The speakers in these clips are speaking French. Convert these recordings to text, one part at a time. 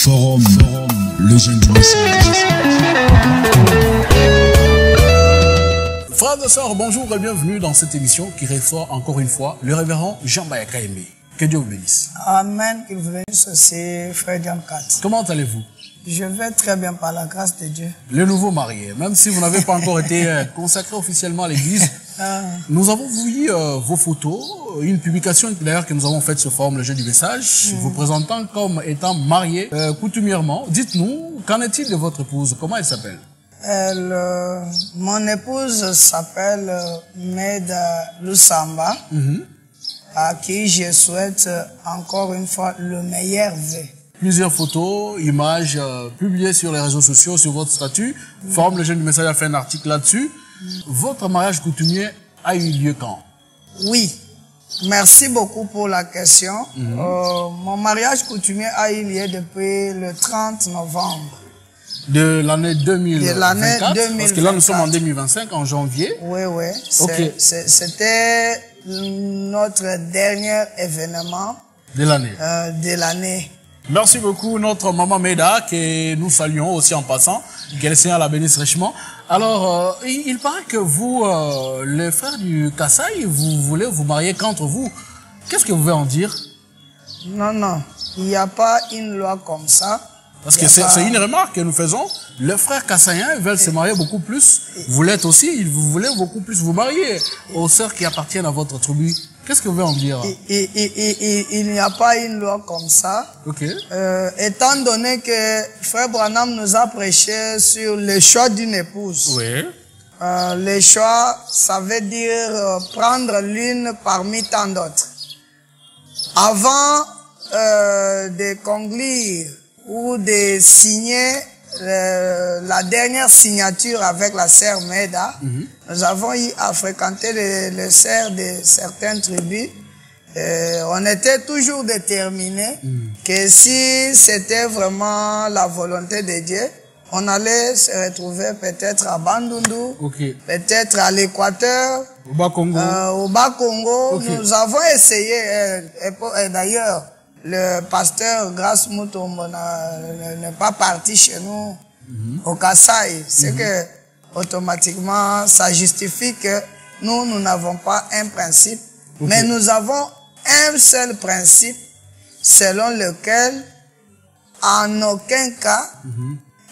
Forum, le jeune du message. Frères et sœurs, bonjour et bienvenue dans cette émission qui reçoit encore une fois le révérend Jean-Bayaka Aimé. Que Dieu vous bénisse. Amen, qu'il vous bénisse aussi, frère Jean 4. Comment allez-vous? Je vais très bien par la grâce de Dieu. Le nouveau marié, même si vous n'avez pas encore été consacré officiellement à l'église, nous avons vu vos photos, une publication d'ailleurs que nous avons faite sur Forum le jeu du message, vous présentant comme étant marié coutumièrement. Dites-nous, qu'en est-il de votre épouse? Comment elle s'appelle? Mon épouse s'appelle Meda Lusamba, à qui je souhaite encore une fois le meilleur vœu. Plusieurs photos, images publiées sur les réseaux sociaux, sur votre statut. Forum le jeune du message a fait un article là-dessus. Votre mariage coutumier a eu lieu quand? Oui, merci beaucoup pour la question. Mon mariage coutumier a eu lieu depuis le 30 novembre. De l'année 2024, de l'année 2024. Parce que là, nous sommes en 2025, en janvier. Oui, oui. Okay. C'était notre dernier événement de l'année. De l'année. Merci beaucoup, notre maman Meda, que nous saluons aussi en passant. Que le Seigneur la bénisse richement. Alors, il paraît que vous, les frères du Kassai, vous voulez vous marier qu'entre vous. Qu'est-ce que vous voulez en dire? Non, non. Il n'y a pas une loi comme ça. Parce que c'est une remarque que nous faisons. Les frères kassaïens veulent se marier beaucoup plus. Vous l'êtes aussi, vous voulez beaucoup plus vous marier aux sœurs qui appartiennent à votre tribu. Qu'est-ce que vous voulez en dire? Il n'y a pas une loi comme ça. Ok. Étant donné que Frère Branham nous a prêché sur le choix d'une épouse. Oui. Le choix, ça veut dire prendre l'une parmi tant d'autres. Avant de conclure ou de signer la dernière signature avec la sœur Meda, nous avons eu à fréquenter les sœurs de certaines tribus. On était toujours déterminés que si c'était vraiment la volonté de Dieu, on allait se retrouver peut-être à Bandundu, peut-être à l'Équateur, au Bas-Congo. Au Bas-Congo. Nous avons essayé, et d'ailleurs, le pasteur Grace Mutombo n'est pas parti chez nous au Kassai. C'est que automatiquement, ça justifie que nous n'avons pas un principe, mais nous avons un seul principe selon lequel, en aucun cas,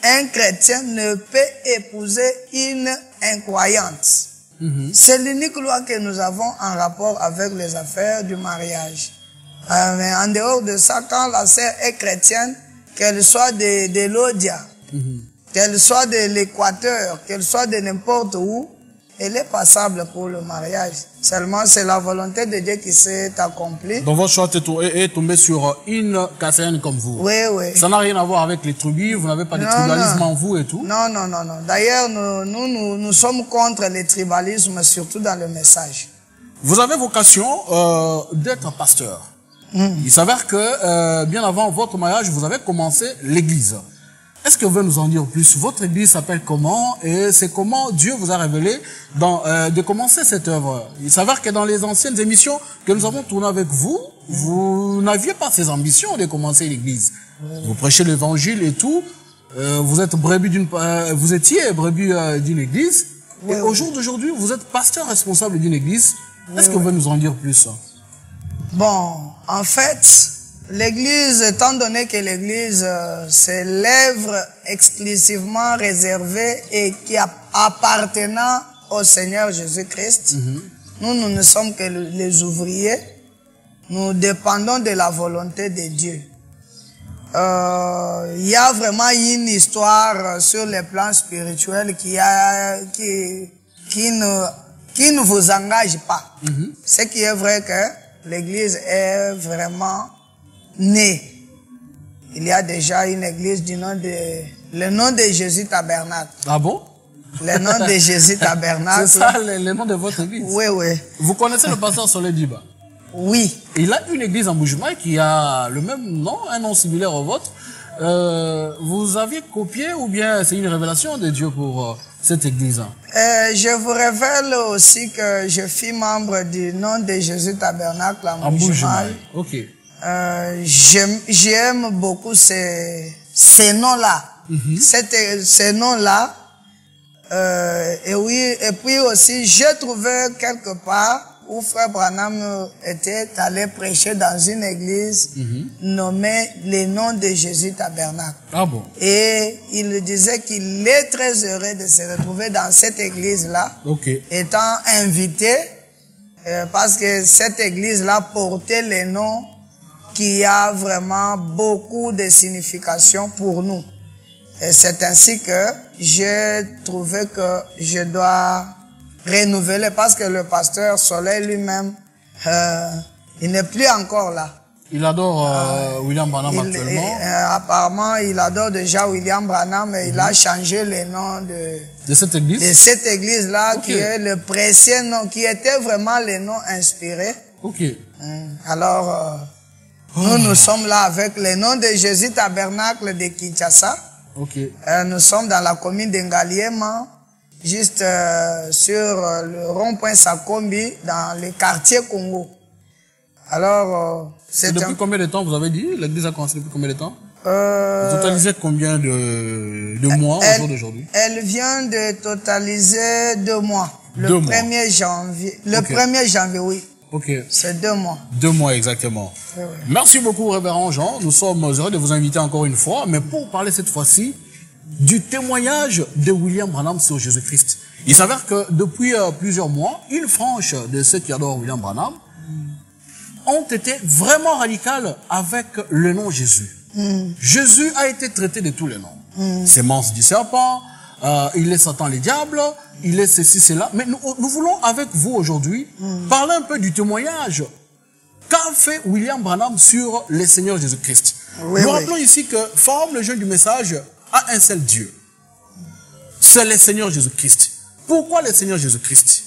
un chrétien ne peut épouser une incroyante. C'est l'unique loi que nous avons en rapport avec les affaires du mariage. Mais en dehors de ça, quand la sœur est chrétienne, qu'elle soit de l'Odia, qu'elle soit de l'Équateur, qu'elle soit de n'importe où, elle est passable pour le mariage. Seulement, c'est la volonté de Dieu qui s'est accomplie. Donc votre choix est tombé sur une Kassaïenne comme vous. Oui, oui. Ça n'a rien à voir avec les tribus, vous n'avez pas de tribalisme en vous et tout? Non, non, non, non. D'ailleurs, nous sommes contre les tribalismes, surtout dans le message. Vous avez vocation d'être pasteur. Il s'avère que bien avant votre mariage, vous avez commencé l'église. Est-ce que vous pouvez nous en dire plus? Votre église s'appelle comment et c'est comment Dieu vous a révélé de commencer cette œuvre? Il s'avère que dans les anciennes émissions que nous avons tournées avec vous, vous n'aviez pas ces ambitions de commencer l'église. Vous prêchez l'évangile et tout. Vous étiez brebis d'une église. Et au jour d'aujourd'hui, vous êtes pasteur responsable d'une église. Est-ce que vous pouvez nous en dire plus? Bon, en fait, l'église, étant donné que l'église, c'est l'œuvre exclusivement réservée et qui appartenant au Seigneur Jésus-Christ, nous ne sommes que les ouvriers. Nous dépendons de la volonté de Dieu. Il y a vraiment une histoire sur le plan spirituel qui ne vous engage pas. Ce qui est vrai que l'église est vraiment née. Il y a déjà une église du nom le nom de Jésus Tabernacle. Ah bon? Le nom de Jésus Tabernacle. C'est ça le nom de votre église? Oui, oui. Vous connaissez le pasteur Soleil Diba? Oui. Il a une église en Bujumaï qui a le même nom, un nom similaire au vôtre. Vous aviez copié ou bien c'est une révélation de Dieu pour cette église? Je vous révèle aussi que je suis membre du nom de Jésus Tabernacle en Bujumaï. Ok. j'aime beaucoup ces noms-là. Ces noms-là. Et oui, et puis aussi, j'ai trouvé quelque part où Frère Branham était allé prêcher dans une église nommée les noms de Jésus Tabernacle. Ah bon? Et il disait qu'il est très heureux de se retrouver dans cette église-là, étant invité, parce que cette église-là portait les noms qui a vraiment beaucoup de signification pour nous. Et c'est ainsi que j'ai trouvé que je dois renouveler, parce que le pasteur Soleil lui-même, il n'est plus encore là. Il adore William Branham actuellement. Apparemment, il adore déjà William Branham, mais il a changé le nom de cette église. De cette église-là, qui est le précieux nom, qui était vraiment le nom inspiré. Alors, nous sommes là avec le nom de Jésus Tabernacle de Kinshasa. Nous sommes dans la commune d'Engaliema, juste sur le rond-point Sakombi, dans le quartier Congo. Alors, c'est depuis combien de temps vous avez dit? L'église a commencé depuis combien de temps? Vous totalisez combien de mois au jour d'aujourd'hui? Elle vient de totaliser 2 mois. Le 1er janvier. Le 1er janvier, oui. C'est 2 mois. 2 mois exactement. Merci beaucoup, Révérend Jean. Nous sommes heureux de vous inviter encore une fois, mais pour parler cette fois-ci du témoignage de William Branham sur Jésus-Christ. Il s'avère que depuis plusieurs mois, une frange de ceux qui adorent William Branham ont été vraiment radicales avec le nom Jésus. Jésus a été traité de tous les noms. Sémence du serpent, il est Satan les diables, il est ceci, cela. Mais nous voulons avec vous aujourd'hui parler un peu du témoignage qu'a fait William Branham sur le Seigneur Jésus-Christ. Nous rappelons ici que Forum le jeune du message a un seul Dieu. C'est le Seigneur Jésus-Christ. Pourquoi le Seigneur Jésus-Christ?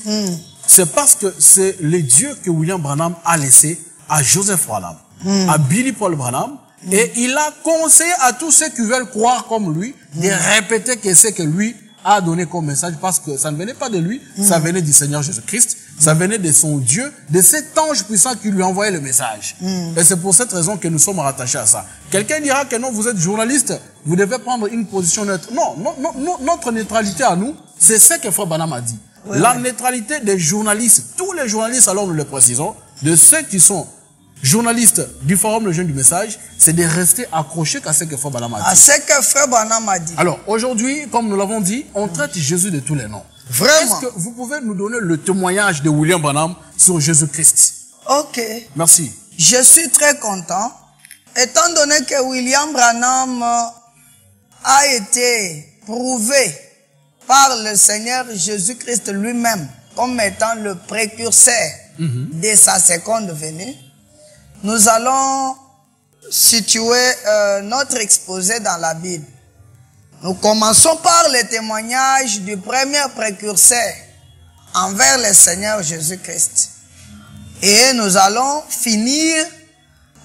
C'est parce que c'est le Dieu que William Branham a laissé à Joseph Branham, à Billy Paul Branham, et il a conseillé à tous ceux qui veulent croire comme lui de répéter que c'est que lui a donné comme message, parce que ça ne venait pas de lui, ça venait du Seigneur Jésus-Christ, ça venait de son Dieu, de cet ange puissant qui lui envoyait le message. Et c'est pour cette raison que nous sommes rattachés à ça. Quelqu'un dira que non, vous êtes journaliste, vous devez prendre une position neutre. Non, notre neutralité à nous, c'est ce que Frère Branham a dit. La neutralité des journalistes, tous les journalistes, alors nous le précisons, de ceux qui sont journalistes du Forum le jeune du message, c'est de rester accrochés à ce que Frère Branham a dit. À ce que Frère Branham a dit. Alors, aujourd'hui, comme nous l'avons dit, on traite Jésus de tous les noms. Vraiment. Est-ce que vous pouvez nous donner le témoignage de William Branham sur Jésus-Christ? Merci. Je suis très content, étant donné que William Branham a été prouvé par le Seigneur Jésus-Christ lui-même comme étant le précurseur de sa seconde venue. Nous allons situer notre exposé dans la Bible. Nous commençons par le témoignage du premier précurseur envers le Seigneur Jésus-Christ. Et nous allons finir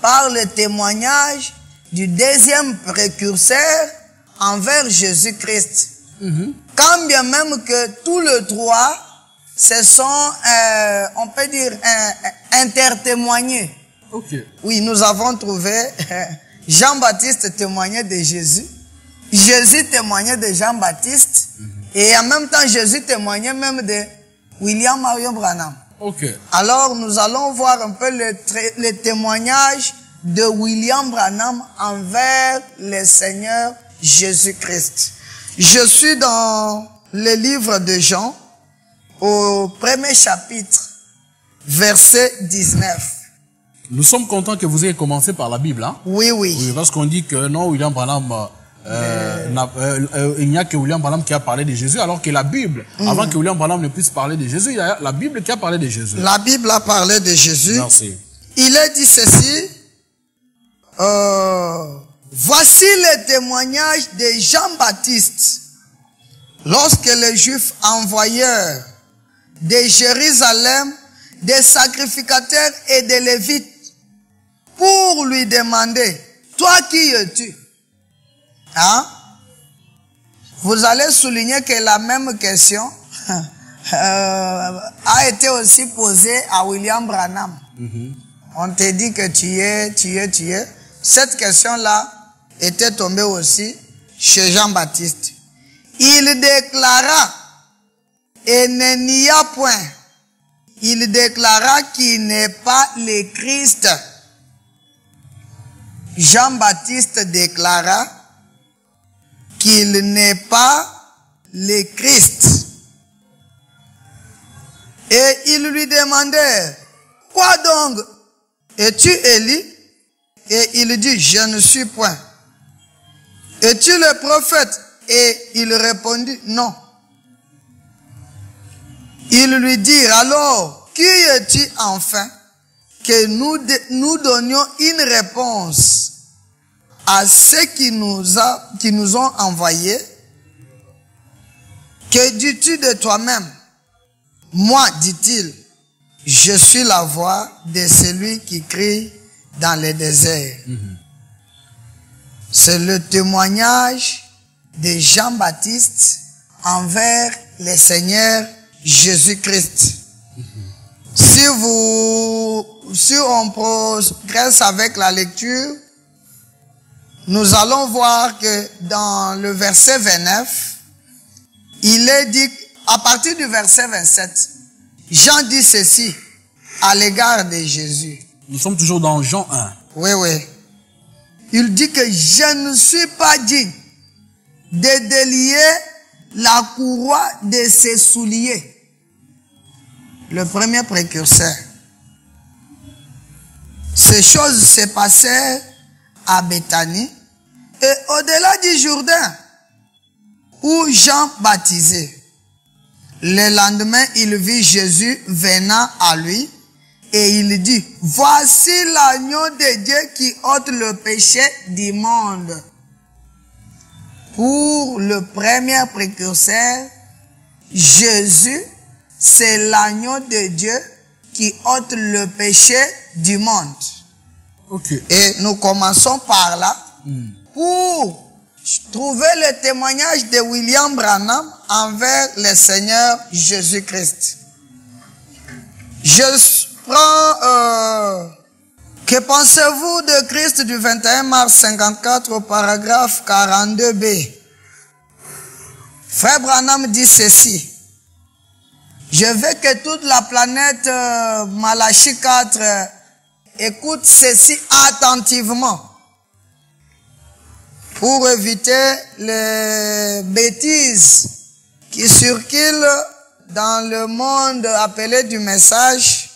par le témoignage du deuxième précurseur envers Jésus-Christ. Quand bien même que tous les trois se sont, on peut dire, intertémoignés. Oui, nous avons trouvé Jean-Baptiste témoignait de Jésus, Jésus témoignait de Jean-Baptiste, et en même temps Jésus témoignait même de William Marion Branham. Alors nous allons voir un peu le témoignage de William Branham envers le Seigneur Jésus-Christ. Je suis dans le livre de Jean, au premier chapitre, verset 19. Nous sommes contents que vous ayez commencé par la Bible, hein? Oui, parce qu'on dit que non, William Branham, il n'y a que William Branham qui a parlé de Jésus, alors que la Bible, avant que William Branham ne puisse parler de Jésus, il y a la Bible qui a parlé de Jésus. La Bible a parlé de Jésus. Merci. Il est dit ceci, voici le témoignage de Jean-Baptiste, lorsque les Juifs envoyèrent de Jérusalem des sacrificateurs et des Lévites pour lui demander, toi qui es-tu? Hein? Vous allez souligner que la même question a été aussi posée à William Branham. on te dit que tu es. Cette question-là était tombée aussi chez Jean-Baptiste. Il déclara, et ne nia point, il déclara qu'il n'est pas le Christ. Jean-Baptiste déclara qu'il n'est pas le Christ. Et il lui demandait, quoi donc? Es-tu Élie? Et il dit, je ne suis point. Es-tu le prophète? Et il répondit, non. Il lui dit, alors, qui es-tu enfin? Que nous donnions une réponse à ceux qui nous ont envoyés. Que dis-tu de toi-même? Moi, dit-il, je suis la voix de celui qui crie dans le désert. C'est le témoignage de Jean-Baptiste envers le Seigneur Jésus-Christ. Si on progresse avec la lecture, nous allons voir que dans le verset 29, il est dit, à partir du verset 27, Jean dit ceci à l'égard de Jésus. Nous sommes toujours dans Jean 1. Oui, oui. Il dit que je ne suis pas digne de délier la courroie de ses souliers. Le premier précurseur. Ces choses se passèrent à Béthanie et au-delà du Jourdain où Jean baptisait. Le lendemain, il vit Jésus venant à lui et il dit, voici l'agneau de Dieu qui ôte le péché du monde. Pour le premier précurseur, Jésus, c'est l'agneau de Dieu qui ôte le péché du monde. Okay. Et nous commençons par là pour trouver le témoignage de William Branham envers le Seigneur Jésus-Christ. Je prends... que pensez-vous de Christ du 21 mars 54 au paragraphe 42b? Frère Branham dit ceci. Je veux que toute la planète Malachie 4 écoute ceci attentivement pour éviter les bêtises qui circulent dans le monde appelé du message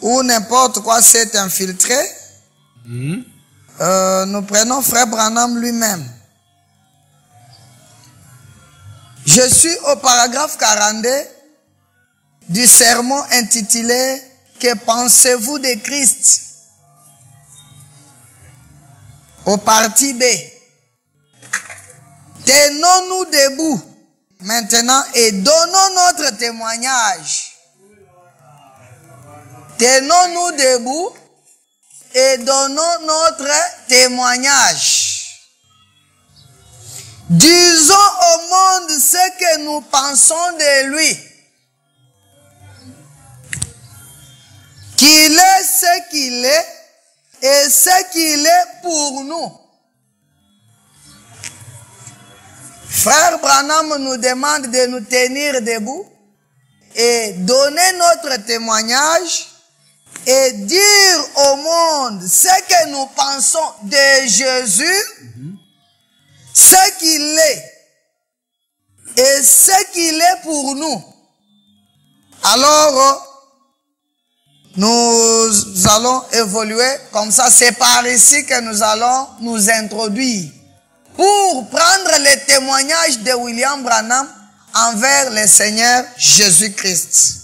où n'importe quoi s'est infiltré. Nous prenons Frère Branham lui-même. Je suis au paragraphe 42 du sermon intitulé « Que pensez-vous de Christ ?» Au parti B. Tenons-nous debout maintenant et donnons notre témoignage. Tenons-nous debout et donnons notre témoignage. Disons au monde ce que nous pensons de lui. Qu'il est ce qu'il est et ce qu'il est pour nous. Frère Branham nous demande de nous tenir debout et donner notre témoignage et dire au monde ce que nous pensons de Jésus, ce qu'il est et ce qu'il est pour nous. Alors, nous allons évoluer comme ça. C'est par ici que nous allons nous introduire pour prendre le témoignage de William Branham envers le Seigneur Jésus-Christ.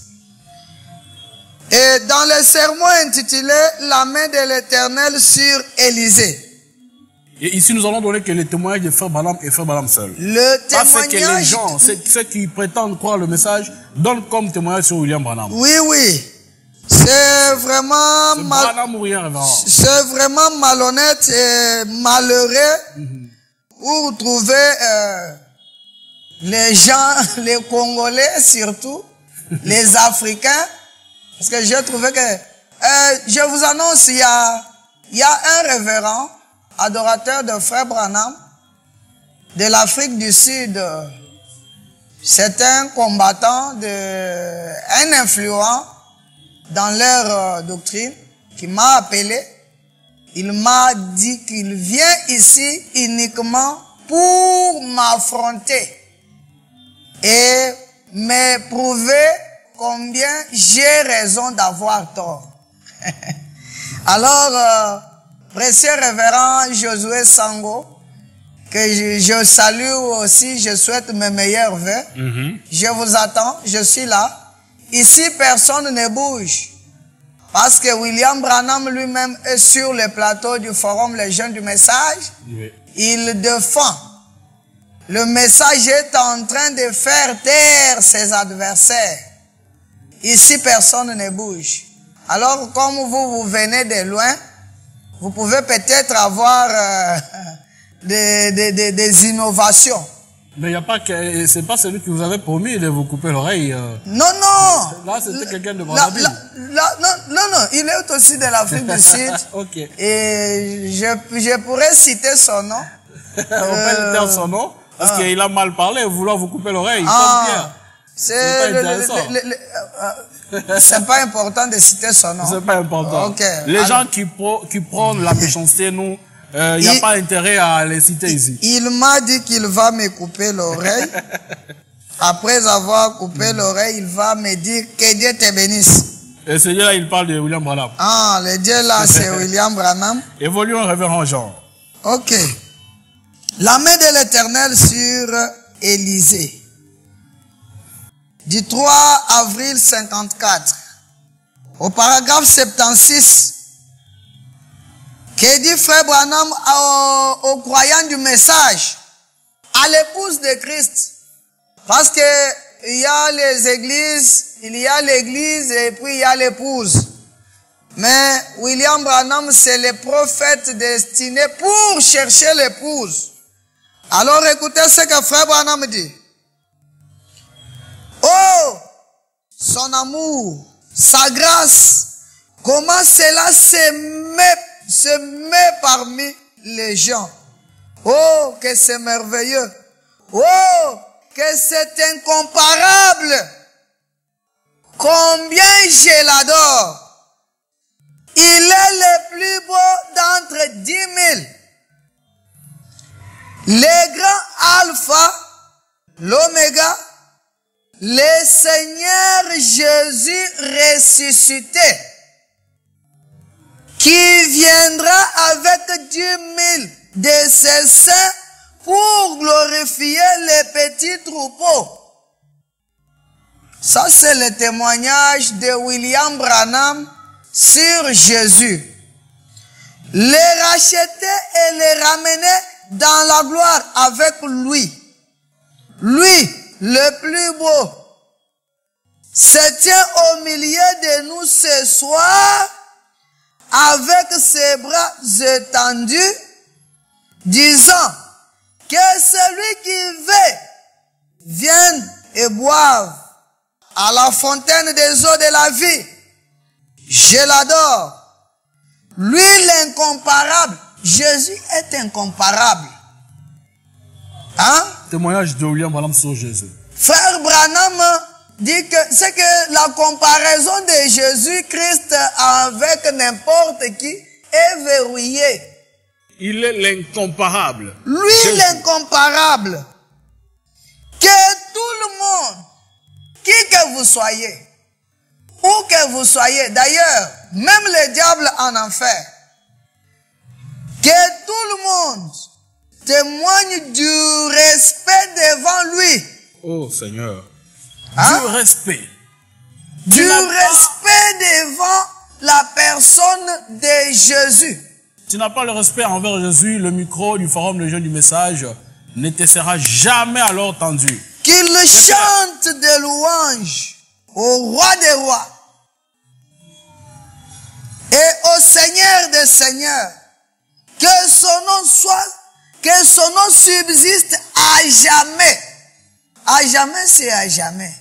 Et dans le sermon intitulé « La main de l'Éternel sur Élisée », et ici, nous allons donner que le témoignage de Frère Branham et Frère Branham seul. Le témoignage... Pas ce que les gens, ceux qui prétendent croire le message, donnent comme témoignage sur William Branham. Oui, oui. C'est vraiment... C'est vraiment malhonnête et malheureux pour trouver les gens, les Congolais surtout, les Africains. Parce que j'ai trouvé que je vous annonce, il y a un révérend, adorateur de Frère Branham, de l'Afrique du Sud. C'est un combattant, un influent dans leur doctrine, qui m'a appelé. Il m'a dit qu'il vient ici uniquement pour m'affronter et me prouver combien j'ai raison d'avoir tort. Alors, précieux révérend Josué Sango, que je salue aussi, je souhaite mes meilleurs vœux. Je vous attends, je suis là. Ici, personne ne bouge. Parce que William Branham lui-même est sur le plateau du forum Les Jeunes du Message. Oui. Il défend. Le message est en train de faire taire ses adversaires. Ici, personne ne bouge. Alors, comme vous venez de loin, vous pouvez peut-être avoir des innovations. Mais il n'y a pas que, c'est pas celui qui vous avait promis de vous couper l'oreille. Non, non. Là, c'était quelqu'un de Brazzaville. Non, il est aussi de l'Afrique du Sud. Ok. Et je pourrais citer son nom. On peut dire son nom, parce qu'il a mal parlé, vouloir vous couper l'oreille, comme Pierre. C'est pas important de citer son nom. C'est pas important. Okay. Les gens qui prônent la méchanceté, nous, il n'y a pas intérêt à les citer ici. Il m'a dit qu'il va me couper l'oreille. Après avoir coupé l'oreille, il va me dire que Dieu te bénisse. Et ce Dieu-là, il parle de William Branham. Ah, le Dieu là, c'est William Branham. Évoluons, révérend Jean. Ok. La main de l'Éternel sur Élisée. Du 3 avril 54. Au paragraphe 76. Que dit Frère Branham aux croyants du message, à l'épouse de Christ. Parce que il y a les églises, il y a l'église et puis il y a l'épouse. Mais William Branham, c'est le prophète destiné pour chercher l'épouse. Alors écoutez ce que Frère Branham dit. Oh, son amour, sa grâce, comment cela se met parmi les gens. Oh, que c'est merveilleux. Oh, que c'est incomparable. Combien je l'adore. Il est le plus beau d'entre 10 000. Le grand Alpha, l'Oméga, le Seigneur Jésus ressuscité, qui viendra avec 10 000 de ses saints pour glorifier les petits troupeaux. Ça, c'est le témoignage de William Branham sur Jésus. Les racheter et les ramener dans la gloire avec lui. Lui, le plus beau, se tient au milieu de nous ce soir avec ses bras étendus, disant que celui qui veut vienne et boive à la fontaine des eaux de la vie. Je l'adore. Lui, l'incomparable. Jésus est incomparable. Hein? Témoignage de William Branham sur Jésus. Frère Branham dit que c'est que la comparaison de Jésus-Christ avec n'importe qui est verrouillée. Il est l'incomparable. Lui, l'incomparable. Que tout le monde, qui que vous soyez, où que vous soyez, d'ailleurs, même le diable en enfer, que tout le monde témoigne du respect devant lui. Oh Seigneur. Hein? Du respect. Du respect devant la personne de Jésus. Tu n'as pas le respect envers Jésus, le micro du forum Les Jeunes du Message ne te sera jamais alors tendu. Qu'il chante des louanges au roi des rois et au Seigneur des seigneurs. Que son nom subsiste à jamais. À jamais, c'est à jamais.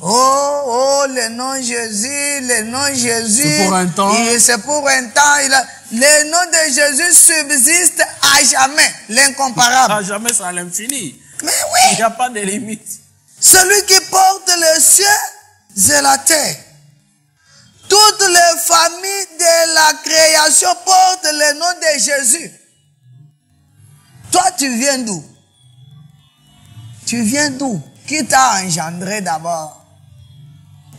Oh, le nom Jésus, le nom Jésus. C'est pour un temps. C'est pour un temps. Le nom de Jésus subsiste à jamais, l'incomparable. À jamais, c'est à l'infini. Mais oui. Il n'y a pas de limite. Celui qui porte le ciel et la terre. Toutes les familles de la création portent le nom de Jésus. Toi, tu viens d'où? Tu viens d'où? Qui t'a engendré d'abord?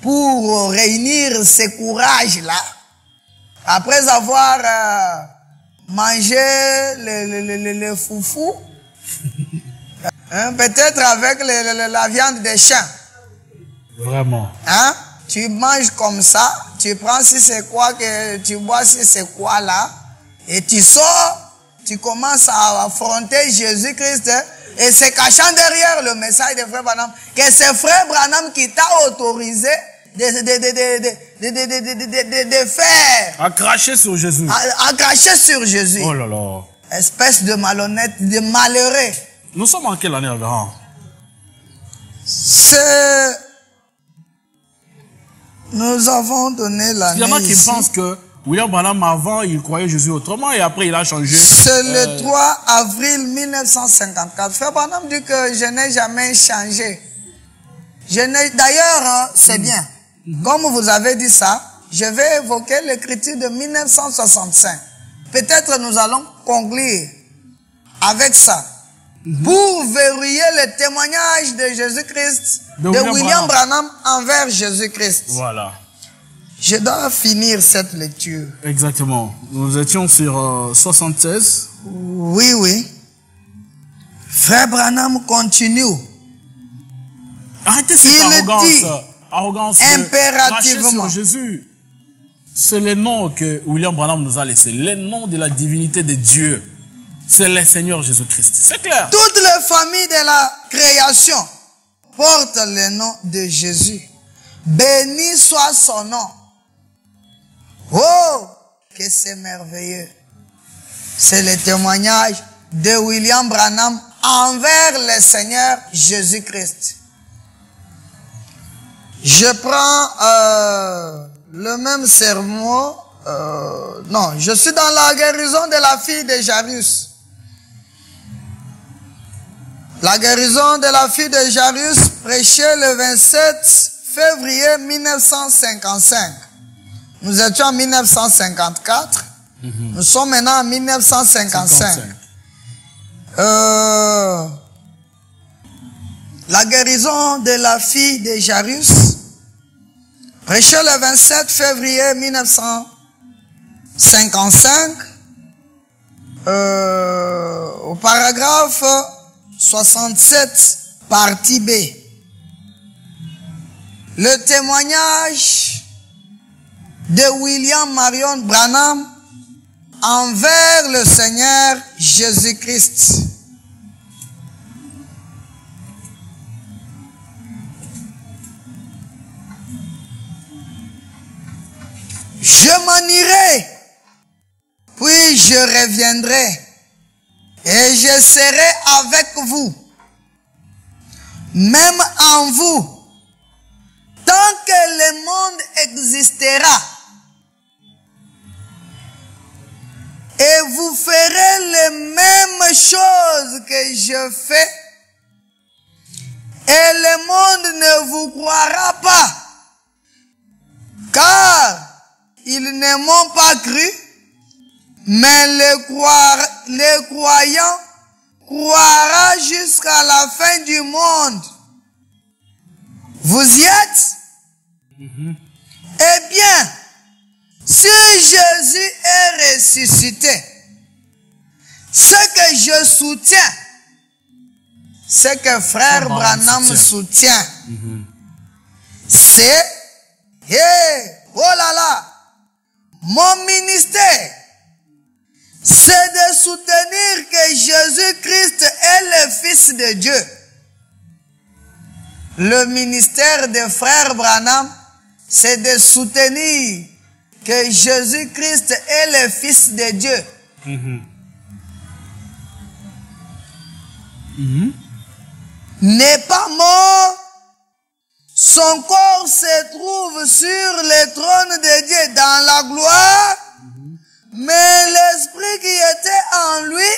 Pour réunir ces courages-là. Après avoir mangé le foufou. Hein, peut-être avec la viande des chiens. Vraiment. Hein? Tu manges comme ça, tu prends si c'est quoi que tu bois si c'est quoi là, et tu sors, tu commences à affronter Jésus-Christ, et c'est cachant derrière le message de Frère Branham, que c'est Frère Branham qui t'a autorisé de faire. À cracher sur Jésus. À cracher sur Jésus. Oh là là. Espèce de malhonnête, de malheureux. Nous sommes en quelle année, Révérend? Nous avons donné l'année. Il y en a qui ici. pensent que William Branham, avant, il croyait Jésus autrement et après, il a changé. C'est le 3 avril 1954. Frère Branham dit que je n'ai jamais changé. D'ailleurs, c'est bien. Comme vous avez dit ça, je vais évoquer l'écriture de 1965. Peut-être nous allons conclure avec ça. Pour verrouiller le témoignage de Jésus-Christ, de William Branham envers Jésus-Christ. Voilà. Je dois finir cette lecture. Exactement. Nous étions sur 76. Oui, oui. Frère Branham continue. Arrêtez cette arrogance impérativement sur Jésus. C'est le nom que William Branham nous a laissé. Le nom de la divinité de Dieu. C'est le Seigneur Jésus-Christ. C'est clair. Toutes les familles de la création portent le nom de Jésus. Béni soit son nom. Oh, que c'est merveilleux. C'est le témoignage de William Branham envers le Seigneur Jésus-Christ. Je prends le même sermon. Non, je suis dans la guérison de la fille de Jairus. La guérison de la fille de Jairus, prêchée le 27 février 1955. Nous étions en 1954. Nous sommes maintenant en 1955. La guérison de la fille de Jairus, prêchée le 27 février 1955, au paragraphe 67, partie B. Le témoignage de William Marion Branham envers le Seigneur Jésus-Christ. Je m'en irai, puis je reviendrai, et je serai avec vous, même en vous, tant que le monde existera. Et vous ferez les mêmes choses que je fais, et le monde ne vous croira pas, car ils ne m'ont pas cru, mais le croyant croira jusqu'à la fin du monde. Vous y êtes? Eh bien, si Jésus est ressuscité, ce que je soutiens, ce que Frère Branham soutient, c'est, oh là là, mon ministère, c'est de soutenir que Jésus-Christ est le Fils de Dieu. Le ministère de Frère Branham, c'est de soutenir que Jésus-Christ est le Fils de Dieu. N'est pas mort son corps se trouve sur le trône de Dieu dans la gloire, mais l'esprit qui était en lui,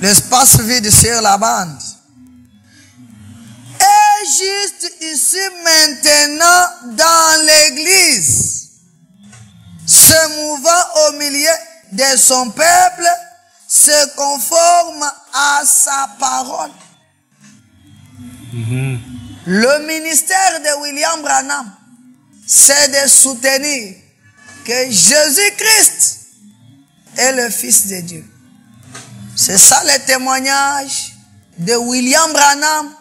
l'espace vide sur la bande. Et juste ici maintenant dans l'église, se mouvant au milieu de son peuple, se conforme à sa parole. Le ministère de William Branham, c'est de soutenir que Jésus-Christ est le Fils de Dieu. C'est ça le témoignage de William Branham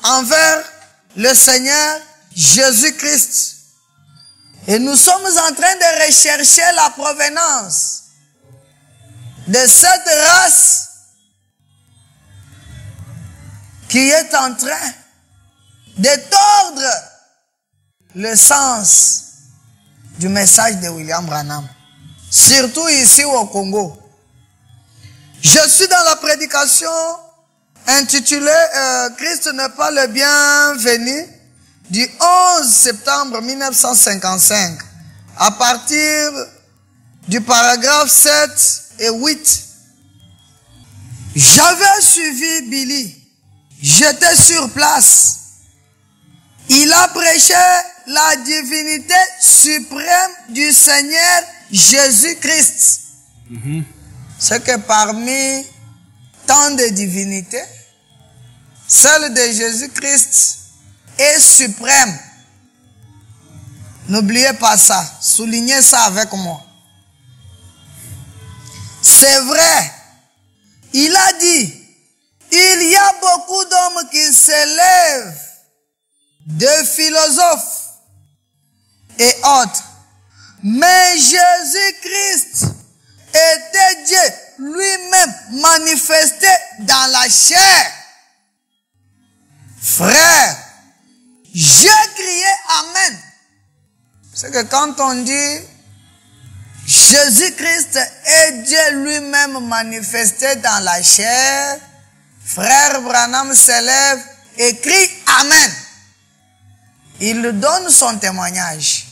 envers le Seigneur Jésus-Christ. Et nous sommes en train de rechercher la provenance de cette race qui est en train de tordre le sens du message de William Branham, surtout ici au Congo. Je suis dans la prédication intitulée Christ n'est pas le bienvenu du 11 septembre 1955 à partir du paragraphe 7 et 8. J'avais suivi Billy, j'étais sur place. Il a prêché la divinité suprême du Seigneur Jésus-Christ. C'est que parmi tant de divinités, celle de Jésus-Christ est suprême. N'oubliez pas ça, soulignez ça avec moi. C'est vrai, il a dit, il y a beaucoup d'hommes qui s'élèvent, de philosophes et autres. Mais Jésus-Christ était Dieu lui-même manifesté dans la chair. Frère, j'ai crié Amen. C'est que quand on dit Jésus-Christ est Dieu lui-même manifesté dans la chair, frère Branham s'élève et crie Amen. Il donne son témoignage.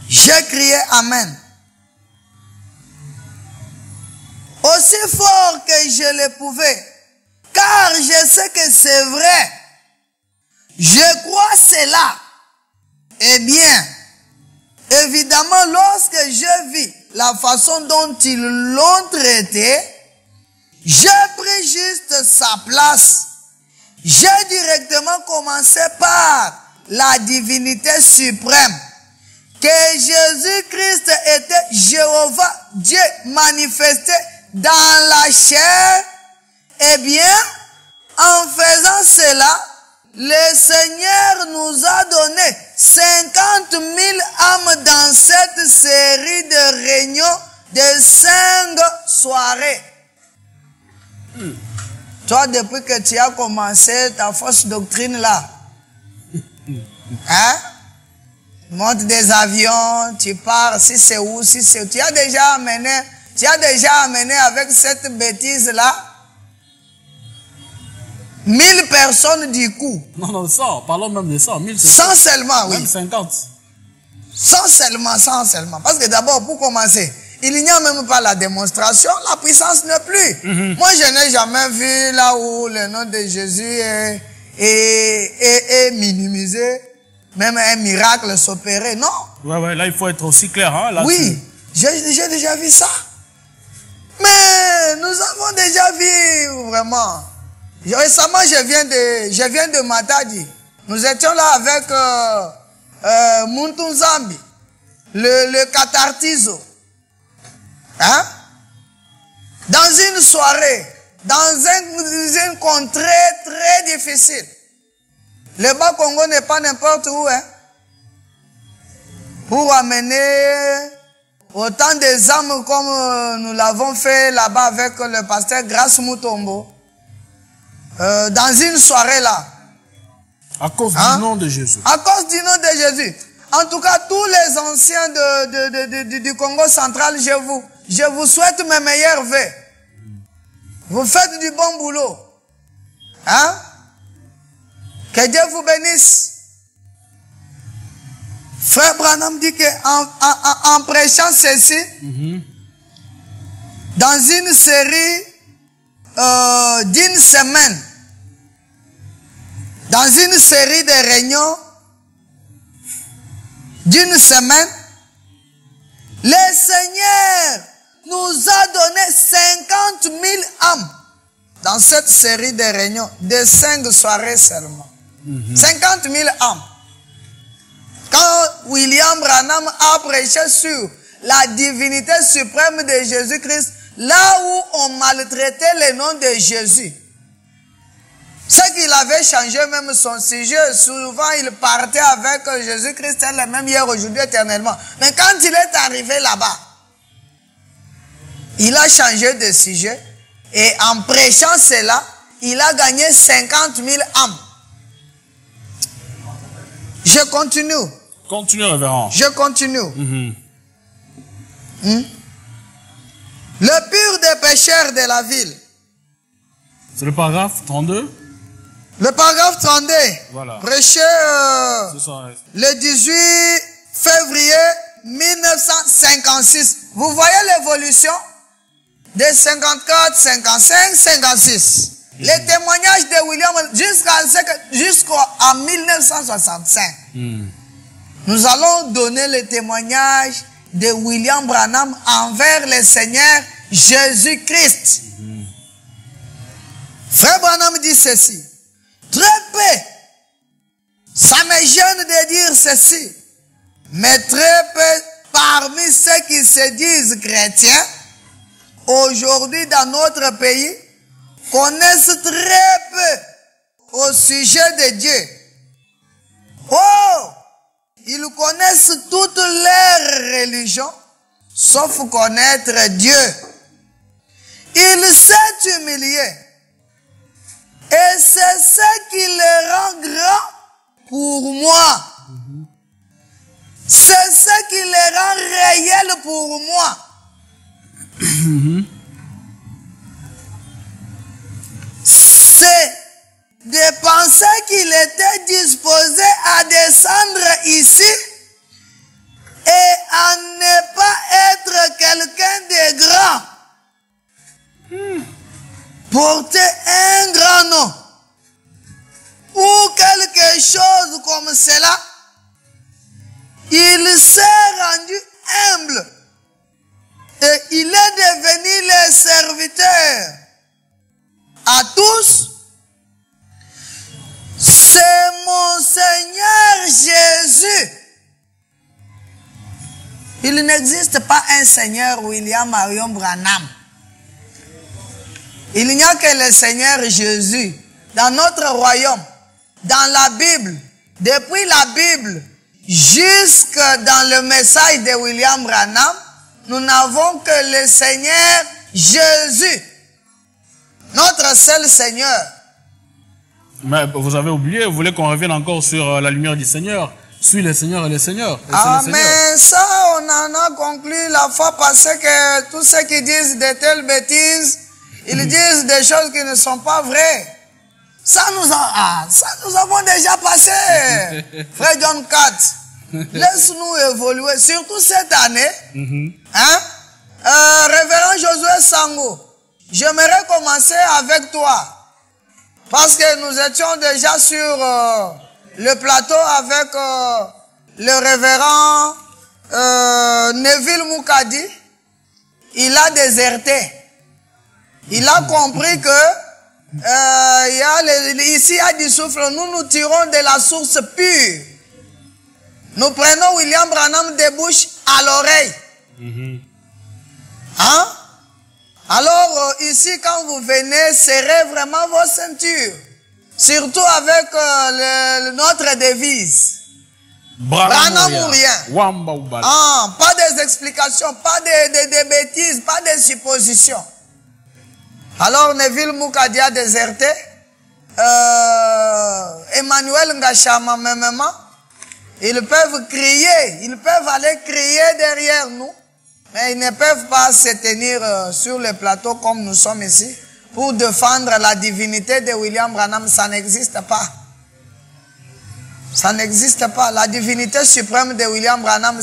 J'ai crié Amen. Aussi fort que je le pouvais, car je sais que c'est vrai. Je crois cela. Eh bien, évidemment, lorsque je vis la façon dont ils l'ont traité, j'ai pris juste sa place. J'ai directement commencé par la divinité suprême. Que Jésus-Christ était Jéhovah, Dieu manifesté dans la chair. Eh bien, en faisant cela, le Seigneur nous a donné 50 000 âmes dans cette série de réunions de 5 soirées. Toi, depuis que tu as commencé ta fausse doctrine là, hein? Tu montes des avions, tu pars, si c'est où, si c'est où. Tu as déjà amené avec cette bêtise là 1000 personnes du coup. Non, 100, parlons même de 100, 1000 100 seulement, oui. Même 50. 100 seulement. Parce que d'abord, pour commencer, il n'y a même pas la démonstration, la puissance n'est plus. Moi, je n'ai jamais vu là où le nom de Jésus est minimisé, même un miracle s'opérer, non? Ouais, là, il faut être aussi clair, hein, là. Oui, j'ai déjà vu ça. Mais nous avons déjà vu, vraiment. Récemment, je viens de Matadi. Nous étions là avec Muntunzambi, le Katartizo. Hein? Dans une soirée, dans une contrée très difficile. Le Bas-Congo n'est pas n'importe où, hein? Pour amener autant des âmes comme nous l'avons fait là-bas avec le pasteur Grâce Mutombo. Dans une soirée là. À cause du nom de Jésus. À cause du nom de Jésus. En tout cas, tous les anciens du Congo central, je vous souhaite mes meilleurs vœux. Vous faites du bon boulot. Hein? Que Dieu vous bénisse. Frère Branham dit qu'en prêchant ceci, dans une série d'une semaine, dans une série de réunions d'une semaine, le Seigneur nous a donné 50 000 âmes dans cette série de réunions de 5 soirées seulement. 50 000 âmes. Quand William Branham a prêché sur la divinité suprême de Jésus-Christ, là où on maltraitait le nom de Jésus, c'est qu'il avait changé même son sujet. Souvent, il partait avec Jésus-Christ, est le même hier, aujourd'hui, éternellement. Mais quand il est arrivé là-bas, il a changé de sujet. Et en prêchant cela, il a gagné 50 000 âmes. Je continue. Continue, révérend. Je continue. Le pur des pécheurs de la ville. C'est le paragraphe 32. Le paragraphe 32. Voilà. Prêché le 18 février 1956. Vous voyez l'évolution de 54, 55, 56. Les témoignages de William jusqu'en 1965. Nous allons donner le témoignage de William Branham envers le Seigneur Jésus-Christ. Frère Branham dit ceci. Très peu, ça me gêne de dire ceci, mais très peu parmi ceux qui se disent chrétiens, aujourd'hui dans notre pays, connaissent très peu au sujet de Dieu. Oh! Ils connaissent toutes leurs religions, sauf connaître Dieu. Il s'est humilié. Et c'est ce qui le rend grand pour moi. C'est ce qui le rend réel pour moi. C'est de penser qu'il était disposé à descendre ici et à ne pas être quelqu'un de grand. Porter un grand nom ou quelque chose comme cela, il s'est rendu humble et il est devenu le serviteur à tous. C'est mon Seigneur Jésus. Il n'existe pas un Seigneur William Marion Branham. Il n'y a que le Seigneur Jésus dans notre royaume, dans la Bible, depuis la Bible jusque dans le message de William Branham, nous n'avons que le Seigneur Jésus, notre seul Seigneur. Mais vous avez oublié, vous voulez qu'on revienne encore sur la lumière du Seigneur. Suis le Seigneur et le Seigneur. Mais ça, on en a conclu la fois passée que tous ceux qui disent de telles bêtises, ils disent des choses qui ne sont pas vraies. Ça nous avons déjà passé. Frère John 4, laisse-nous évoluer, surtout cette année. Révérend Josué Sango, j'aimerais commencer avec toi. Parce que nous étions déjà sur le plateau avec le révérend Neville Moukadi. Il a déserté. Il a compris que ici à du souffle, nous tirons de la source pure. Nous prenons William Branham de bouche à l'oreille. Alors ici, quand vous venez, serrez vraiment vos ceintures. Surtout avec notre devise. Branham ou rien. Pas des explications, pas de bêtises, pas de suppositions. Alors Neville Moukadi a déserté. Emmanuel Ngachama même. Ils peuvent crier, ils peuvent aller crier derrière nous. Mais ils ne peuvent pas se tenir sur le plateau comme nous sommes ici pour défendre la divinité de William Branham. Ça n'existe pas. Ça n'existe pas. La divinité suprême de William Branham,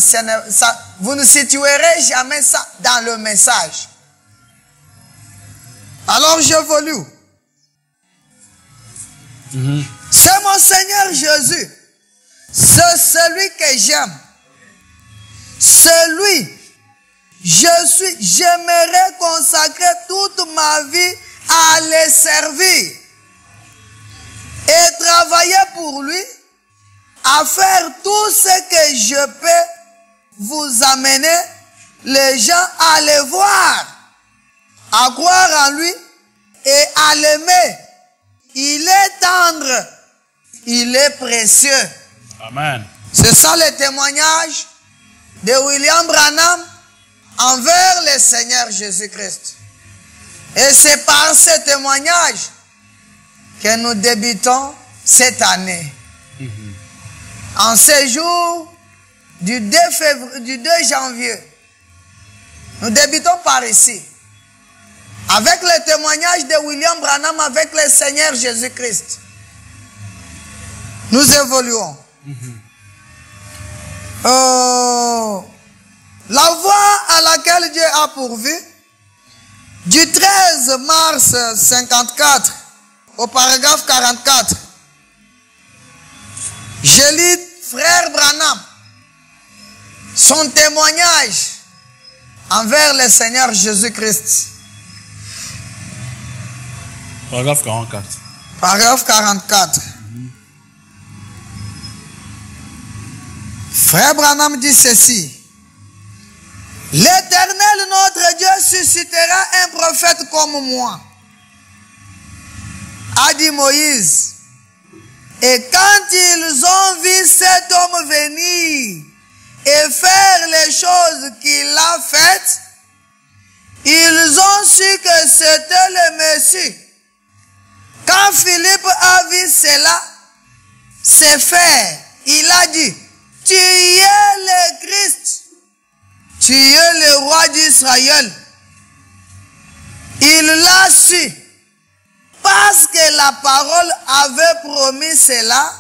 vous ne situerez jamais ça dans le message. Alors j'évolue. C'est mon Seigneur Jésus. C'est celui que j'aime. Celui, j'aimerais consacrer toute ma vie à le servir et travailler pour lui, à faire tout ce que je peux vous amener les gens à le voir, à croire en lui et à l'aimer. Il est tendre, il est précieux. Amen. C'est ça le témoignage de William Branham envers le Seigneur Jésus-Christ. Et c'est par ce témoignage que nous débutons cette année. En ce jour du 2 janvier, nous débutons par ici. Avec le témoignage de William Branham avec le Seigneur Jésus-Christ. Nous évoluons. La voie à laquelle Dieu a pourvu, du 13 mars 54 au paragraphe 44, je lis Frère Branham, son témoignage envers le Seigneur Jésus-Christ. Paragraphe 44. Paragraphe 44. Frère Branham dit ceci. L'Éternel notre Dieu suscitera un prophète comme moi, a dit Moïse. Et quand ils ont vu cet homme venir et faire les choses qu'il a faites, ils ont su que c'était le Messie. Quand Philippe a vu cela se faire, il a dit, tu es le Christ, tu es le roi d'Israël. Il l'a su, parce que la parole avait promis cela,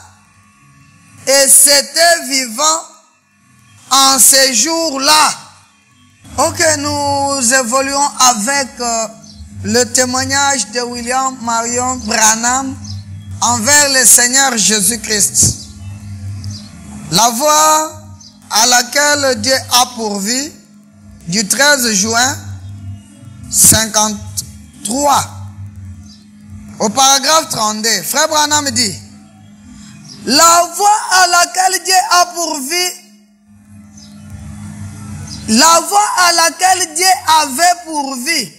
et c'était vivant en ce jour-là. Ok, nous évoluons avec le témoignage de William Marion Branham envers le Seigneur Jésus-Christ. La voie à laquelle Dieu a pourvu du 13 juin 53 au paragraphe 32. Frère Branham dit, la voie à laquelle Dieu a pourvu, la voie à laquelle Dieu avait pourvu,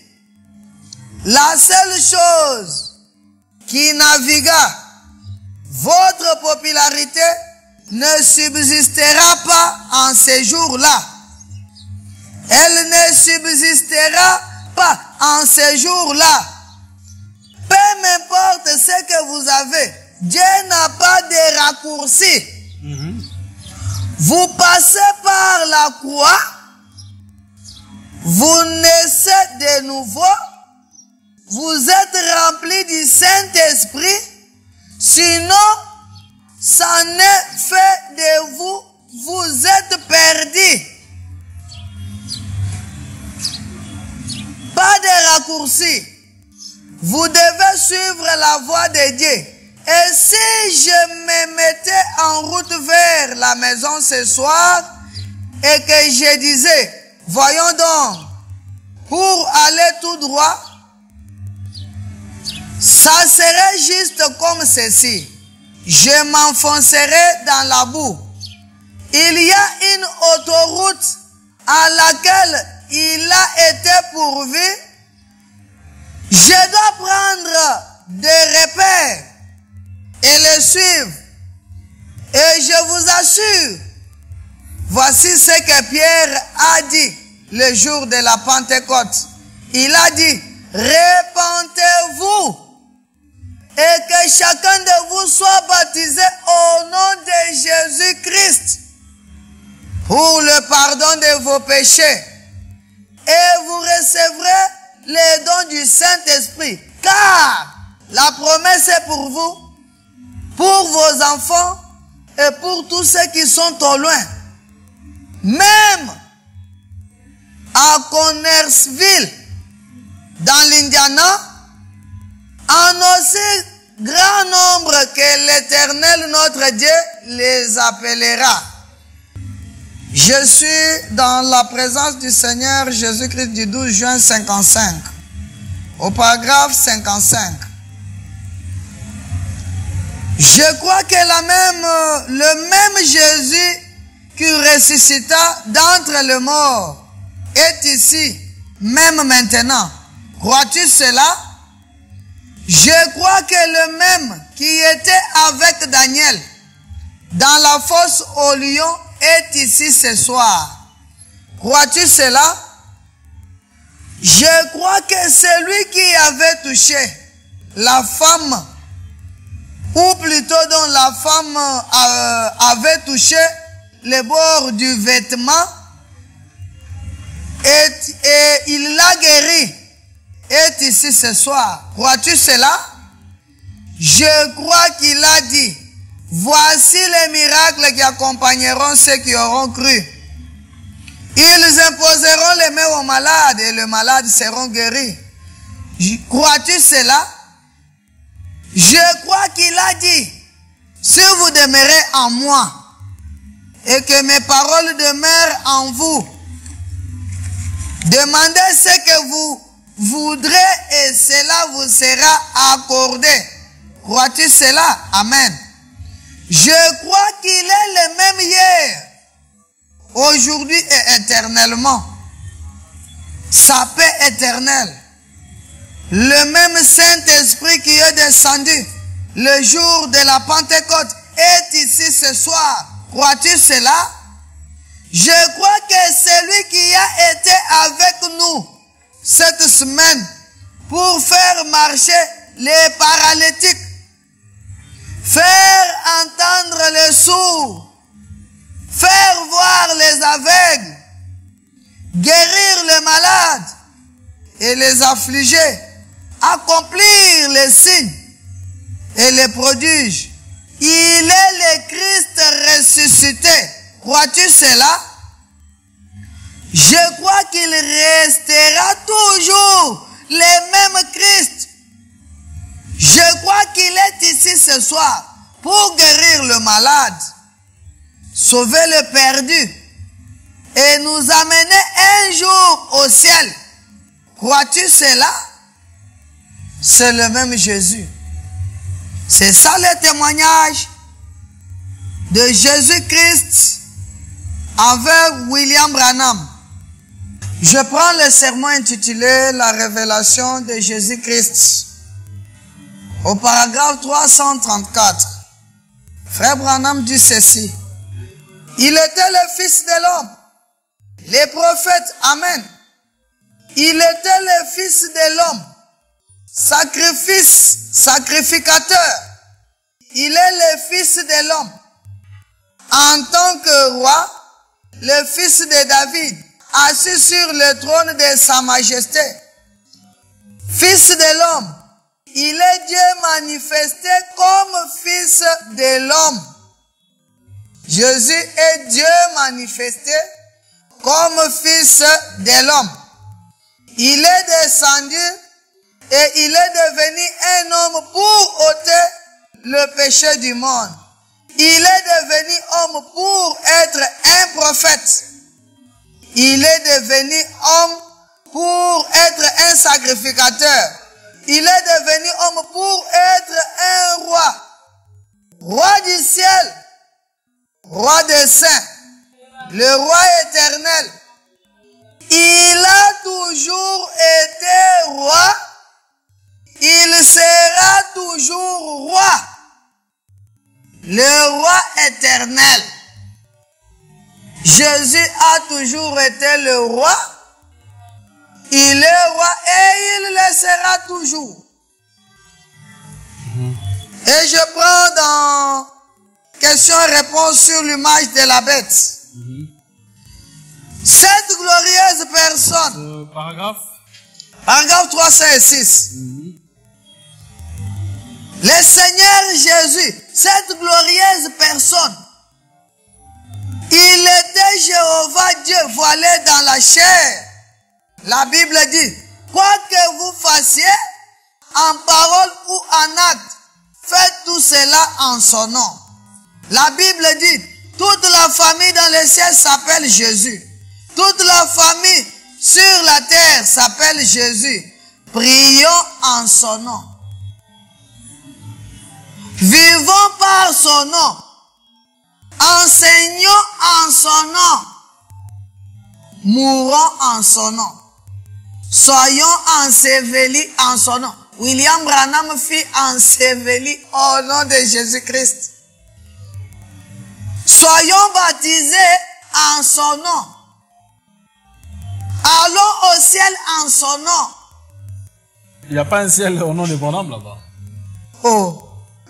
la seule chose qui navigua votre popularité ne subsistera pas en ces jours-là. Elle ne subsistera pas en ces jours-là. Peu m'importe ce que vous avez, Dieu n'a pas de raccourci. Vous passez par la croix, vous naissez de nouveau, vous êtes rempli du Saint-Esprit, sinon, ça n'est fait de vous, vous êtes perdus. Pas de raccourci. Vous devez suivre la voie de Dieu. Et si je me mettais en route vers la maison ce soir et que je disais, voyons donc, pour aller tout droit, ça serait juste comme ceci. Je m'enfoncerai dans la boue. Il y a une autoroute à laquelle il a été pourvu. Je dois prendre des repères et les suivre. Et je vous assure, voici ce que Pierre a dit le jour de la Pentecôte. Il a dit, repentez-vous et que chacun de vous soit baptisé au nom de Jésus-Christ pour le pardon de vos péchés. Et vous recevrez les dons du Saint-Esprit. Car la promesse est pour vous, pour vos enfants et pour tous ceux qui sont au loin. Même à Connersville, dans l'Indiana, en aussi grand nombre que l'Éternel notre Dieu les appellera. Je suis dans la présence du Seigneur Jésus-Christ du 12 juin 55, au paragraphe 55. Je crois que le même Jésus qui ressuscita d'entre les morts est ici, même maintenant. Crois-tu cela? Je crois que le même qui était avec Daniel dans la fosse au lion est ici ce soir. Crois-tu cela? Je crois que celui qui avait touché la femme, ou plutôt dont la femme avait touché le bord du vêtement, et il l'a guéri, est ici ce soir. Crois-tu cela? Je crois qu'il a dit, voici les miracles qui accompagneront ceux qui auront cru. Ils imposeront les mains aux malades et les malades seront guéris. Crois-tu cela? Je crois qu'il a dit, si vous demeurez en moi et que mes paroles demeurent en vous, demandez ce que vous voudrez et cela vous sera accordé. Crois-tu cela? Amen. Je crois qu'il est le même hier, aujourd'hui et éternellement. Sa paix éternelle. Le même Saint-Esprit qui est descendu le jour de la Pentecôte est ici ce soir. Crois-tu cela? Je crois que celui qui a été avec nous cette semaine pour faire marcher les paralytiques, faire entendre les sourds, faire voir les aveugles, guérir les malades et les affligés, accomplir les signes et les prodiges. Il est le Christ ressuscité. Crois-tu cela? Je crois qu'il restera toujours le même Christ. Je crois qu'il est ici ce soir pour guérir le malade, sauver le perdu et nous amener un jour au ciel. Crois-tu cela? C'est le même Jésus. C'est ça le témoignage de Jésus-Christ envers William Branham. Je prends le sermon intitulé La révélation de Jésus-Christ au paragraphe 334. Frère Branham dit ceci. Il était le Fils de l'homme, les prophètes, Amen. Il était le Fils de l'homme, sacrificateur. Il est le Fils de l'homme. En tant que roi, le Fils de David, assis sur le trône de sa majesté. Fils de l'homme, il est Dieu manifesté comme Fils de l'homme. Jésus est Dieu manifesté comme Fils de l'homme. Il est descendu et il est devenu un homme pour ôter le péché du monde. Il est devenu homme pour être un prophète. Il est devenu homme pour être un sacrificateur. Il est devenu homme pour être un roi. Roi du ciel. Roi des saints. Le roi éternel. Il a toujours été roi. Il sera toujours roi. Le roi éternel. Jésus a toujours été le roi. Il est roi et il le sera toujours. Et je prends dans question-réponse sur l'image de la bête. Cette glorieuse personne. Paragraphe 306. Le Seigneur Jésus, cette glorieuse personne, Il était Jéhovah Dieu voilé dans la chair. La Bible dit, quoi que vous fassiez, en parole ou en acte, faites tout cela en son nom. La Bible dit, toute la famille dans le ciel s'appelle Jésus. Toute la famille sur la terre s'appelle Jésus. Prions en son nom. Vivons par son nom. Enseignons en son nom. Mourons en son nom. Soyons ensevelis en son nom. William Branham fut enseveli au nom de Jésus-Christ. Soyons baptisés en son nom. Allons au ciel en son nom. Il n'y a pas un ciel au nom de Branham là-bas. Oh,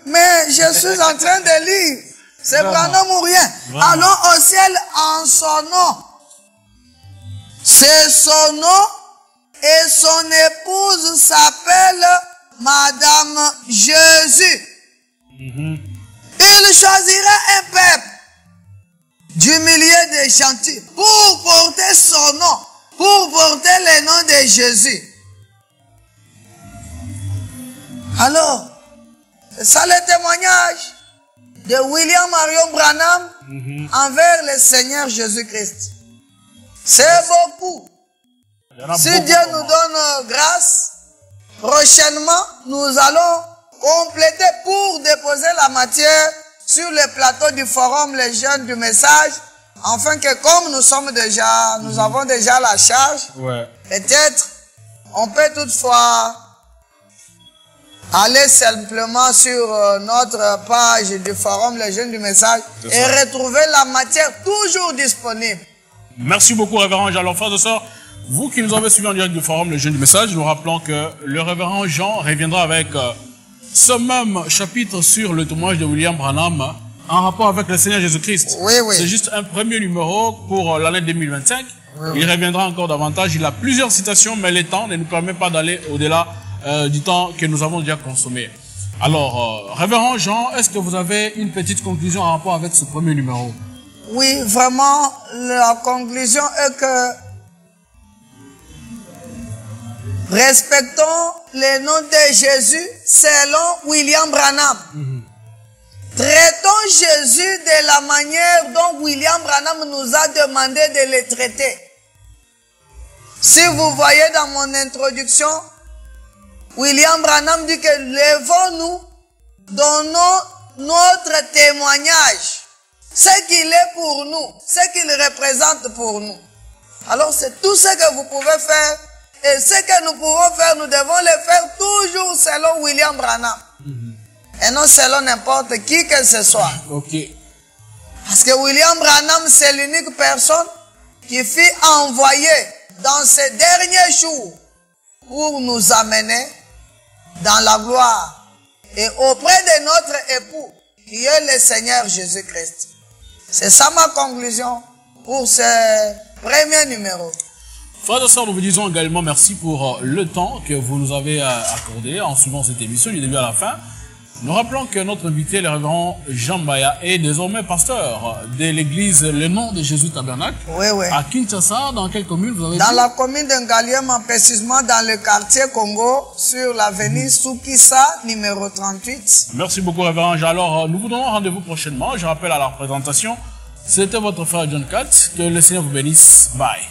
mais je suis en train de lire. C'est Branham ou rien. Vraiment. Allons au ciel en son nom. C'est son nom et son épouse s'appelle Madame Jésus. Il choisira un peuple du milieu des gentils pour porter son nom, pour porter le nom de Jésus. Alors, c'est ça le témoignage de William Marion Branham envers le Seigneur Jésus-Christ. C'est beaucoup. Si Dieu nous donne grâce, prochainement, nous allons compléter pour déposer la matière sur le plateau du forum Les Jeunes du Message, afin que comme nous avons déjà la charge, peut-être, on peut toutefois aller simplement sur notre page du forum Les Jeunes du Message et retrouver la matière toujours disponible. Merci beaucoup, révérend Jean. Alors, frères et sœurs, vous qui nous avez suivis en direct du forum Les Jeunes du Message, nous rappelons que le révérend Jean reviendra avec ce même chapitre sur le témoignage de William Branham en rapport avec le Seigneur Jésus-Christ. Oui, oui. C'est juste un premier numéro pour l'année 2025. Oui, oui. Il reviendra encore davantage. Il a plusieurs citations, mais le temps ne nous permet pas d'aller au-delà du temps que nous avons déjà consommé. Alors, révérend Jean, est-ce que vous avez une petite conclusion en rapport avec ce premier numéro? Oui, vraiment, la conclusion est que respectons le nom de Jésus selon William Branham. Traitons Jésus de la manière dont William Branham nous a demandé de le traiter. Si vous voyez dans mon introduction, William Branham dit que lèvons-nous, donnons notre témoignage, ce qu'il est pour nous, ce qu'il représente pour nous. Alors c'est tout ce que vous pouvez faire, et ce que nous pouvons faire, nous devons le faire toujours selon William Branham. Et non selon n'importe qui que ce soit. Parce que William Branham, c'est l'unique personne qui fut envoyée dans ces derniers jours pour nous amener dans la gloire et auprès de notre époux, qui est le Seigneur Jésus-Christ. C'est ça ma conclusion pour ce premier numéro. Frères et sœurs, nous vous disons également merci pour le temps que vous nous avez accordé en suivant cette émission du début à la fin. Nous rappelons que notre invité, le révérend Jean Mbaya, est désormais pasteur de l'église Le Nom de Jésus Tabernacle. À Kinshasa, dans quelle commune vous avez dit? Dans la commune de Ngaliema, précisément dans le quartier Congo, sur l'avenue Soukissa, numéro 38. Merci beaucoup, révérend Jean. Alors, nous vous donnons rendez-vous prochainement. Je rappelle à la présentation, c'était votre frère John Katz. Que le Seigneur vous bénisse. Bye.